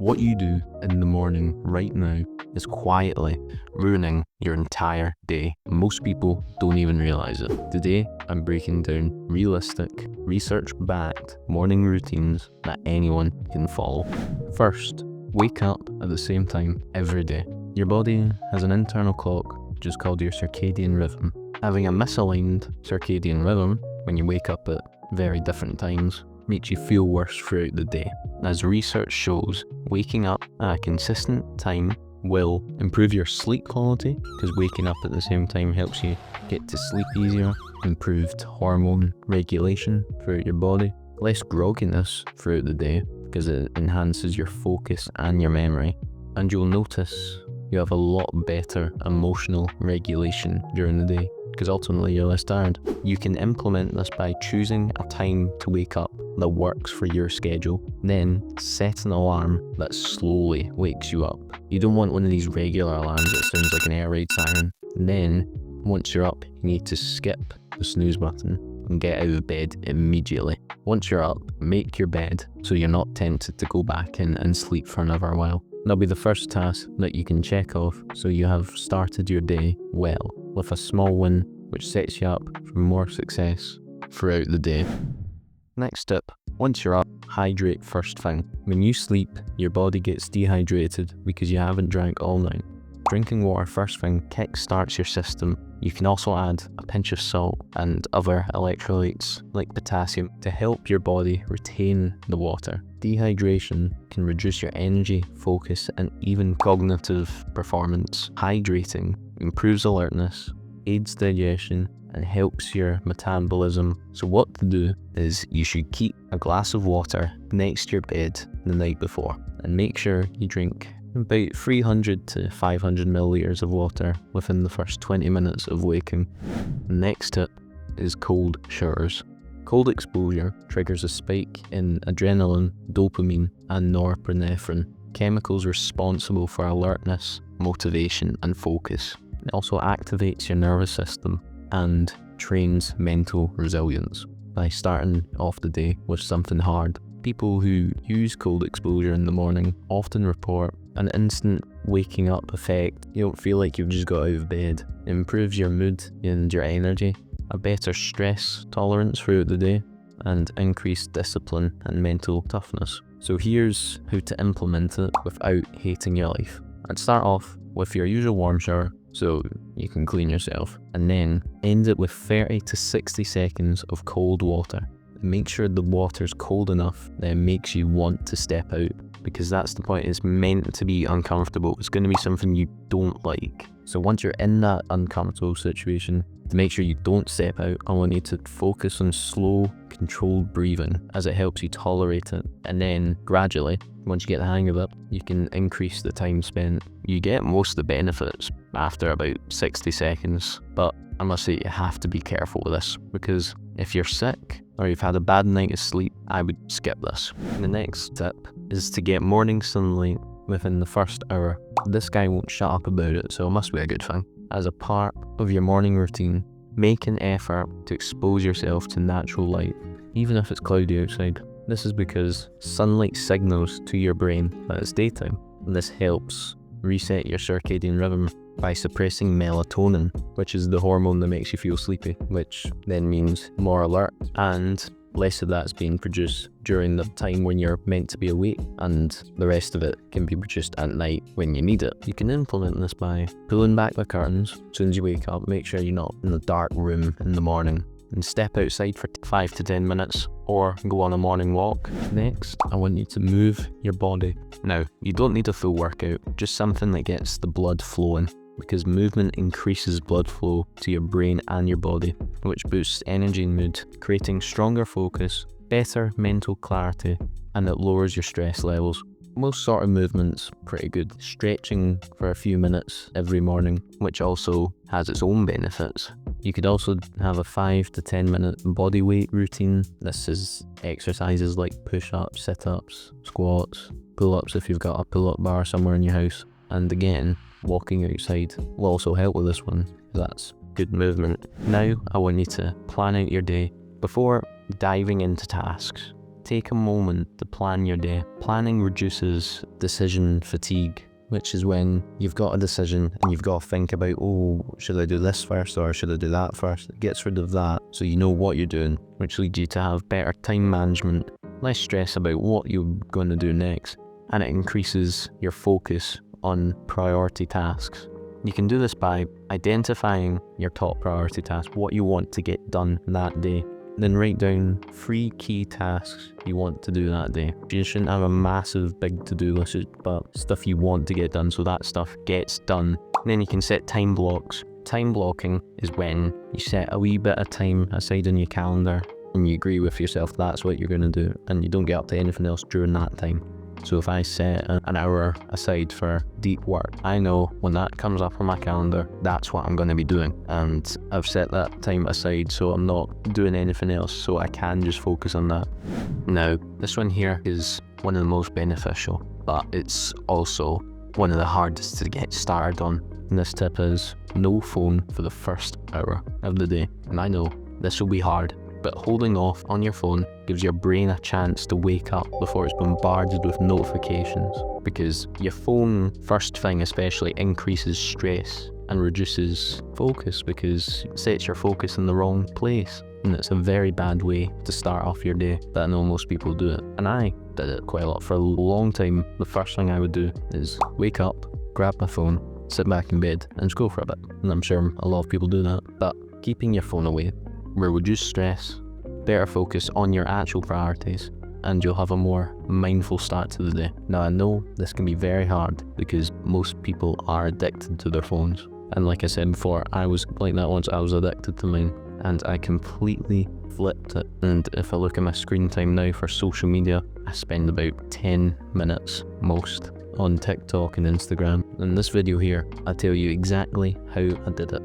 What you do in the morning right now is quietly ruining your entire day. Most people don't even realize it. Today, I'm breaking down realistic, research-backed morning routines that anyone can follow. First, wake up at the same time every day. Your body has an internal clock, which is called your circadian rhythm. Having a misaligned circadian rhythm, when you wake up at very different times, makes you feel worse throughout the day. As research shows, waking up at a consistent time will improve your sleep quality, because waking up at the same time helps you get to sleep easier, improved hormone regulation throughout your body, less grogginess throughout the day because it enhances your focus and your memory, and you'll notice you have a lot better emotional regulation during the day because ultimately you're less tired. You can implement this by choosing a time to wake up that works for your schedule, then set an alarm that slowly wakes you up. You don't want one of these regular alarms that sounds like an air raid siren. And then, once you're up, you need to skip the snooze button and get out of bed immediately. Once you're up, make your bed so you're not tempted to go back in and sleep for another while. That'll be the first task that you can check off, so you have started your day well, with a small win which sets you up for more success throughout the day. Next tip, once you're up, hydrate first thing. When you sleep, your body gets dehydrated because you haven't drank all night. Drinking water first thing kickstarts your system. You can also add a pinch of salt and other electrolytes like potassium to help your body retain the water. Dehydration can reduce your energy, focus, and even cognitive performance. Hydrating improves alertness, aids digestion, and helps your metabolism. So what to do is you should keep a glass of water next to your bed the night before and make sure you drink about 300 to 500 milliliters of water within the first 20 minutes of waking. The next tip is cold showers. Cold exposure triggers a spike in adrenaline, dopamine, and norepinephrine, chemicals responsible for alertness, motivation, and focus. It also activates your nervous system and trains mental resilience by starting off the day with something hard. People who use cold exposure in the morning often report an instant waking up effect. You don't feel like you've just got out of bed. It improves your mood and your energy, a better stress tolerance throughout the day, and increased discipline and mental toughness. So here's how to implement it without hating your life. I'd start off with your usual warm shower, so you can clean yourself, and then end it with 30 to 60 seconds of cold water. Make sure the water's cold enough that it makes you want to step out, because that's the point. It's meant to be uncomfortable. It's going to be something you don't like. So once you're in that uncomfortable situation, to make sure you don't step out, I want you to focus on slow, controlled breathing as it helps you tolerate it. And then gradually, once you get the hang of it, you can increase the time spent. You get most of the benefits after about 60 seconds, but I must say you have to be careful with this, because if you're sick or you've had a bad night of sleep, I would skip this. The next tip is to get morning sunlight within the first hour. This guy won't shut up about it, so it must be a good thing. As a part of your morning routine, make an effort to expose yourself to natural light, even if it's cloudy outside. This is because sunlight signals to your brain that it's daytime, and this helps reset your circadian rhythm by suppressing melatonin, which is the hormone that makes you feel sleepy, which then means more alert, and less of that's being produced during the time when you're meant to be awake, and the rest of it can be produced at night when you need it. You can implement this by pulling back the curtains as soon as you wake up. Make sure you're not in a dark room in the morning, and step outside for 5 to 10 minutes or go on a morning walk. Next, I want you to move your body. Now, you don't need a full workout, just something that gets the blood flowing, because movement increases blood flow to your brain and your body, which boosts energy and mood, creating stronger focus, better mental clarity, and it lowers your stress levels. Most sort of movements pretty good. Stretching for a few minutes every morning, which also has its own benefits. You could also have a 5 to 10 minute body weight routine. This is exercises like push-ups, sit-ups, squats, pull-ups if you've got a pull-up bar somewhere in your house. And again, walking outside will also help with this one. That's good movement. Now I want you to plan out your day. Before diving into tasks, take a moment to plan your day. Planning reduces decision fatigue, which is when you've got a decision and you've got to think about, oh, should I do this first or should I do that first? It gets rid of that so you know what you're doing, which leads you to have better time management, less stress about what you're going to do next, and it increases your focus on priority tasks. You can do this by identifying your top priority tasks, what you want to get done that day. Then write down 3 key tasks you want to do that day. You shouldn't have a massive big to-do list, but stuff you want to get done, so that stuff gets done. And then you can set time blocks. Time blocking is when you set a wee bit of time aside in your calendar and you agree with yourself that's what you're going to do, and you don't get up to anything else during that time. So if I set an hour aside for deep work, I know when that comes up on my calendar, that's what I'm going to be doing. And I've set that time aside so I'm not doing anything else, so I can just focus on that. Now, this one here is one of the most beneficial, but it's also one of the hardest to get started on. And this tip is no phone for the first hour of the day. And I know this will be hard, but holding off on your phone gives your brain a chance to wake up before it's bombarded with notifications. Because your phone, first thing especially, increases stress and reduces focus because it sets your focus in the wrong place. And it's a very bad way to start off your day, but I know most people do it. And I did it quite a lot. For a long time, the first thing I would do is wake up, grab my phone, sit back in bed and just go for a bit. And I'm sure a lot of people do that. But keeping your phone away will reduce stress, better focus on your actual priorities, and you'll have a more mindful start to the day. Now I know this can be very hard because most people are addicted to their phones. And like I said before, I was like that once. I was addicted to mine and I completely flipped it. And if I look at my screen time now for social media, I spend about 10 minutes most on TikTok and Instagram. In this video here, I tell you exactly how I did it.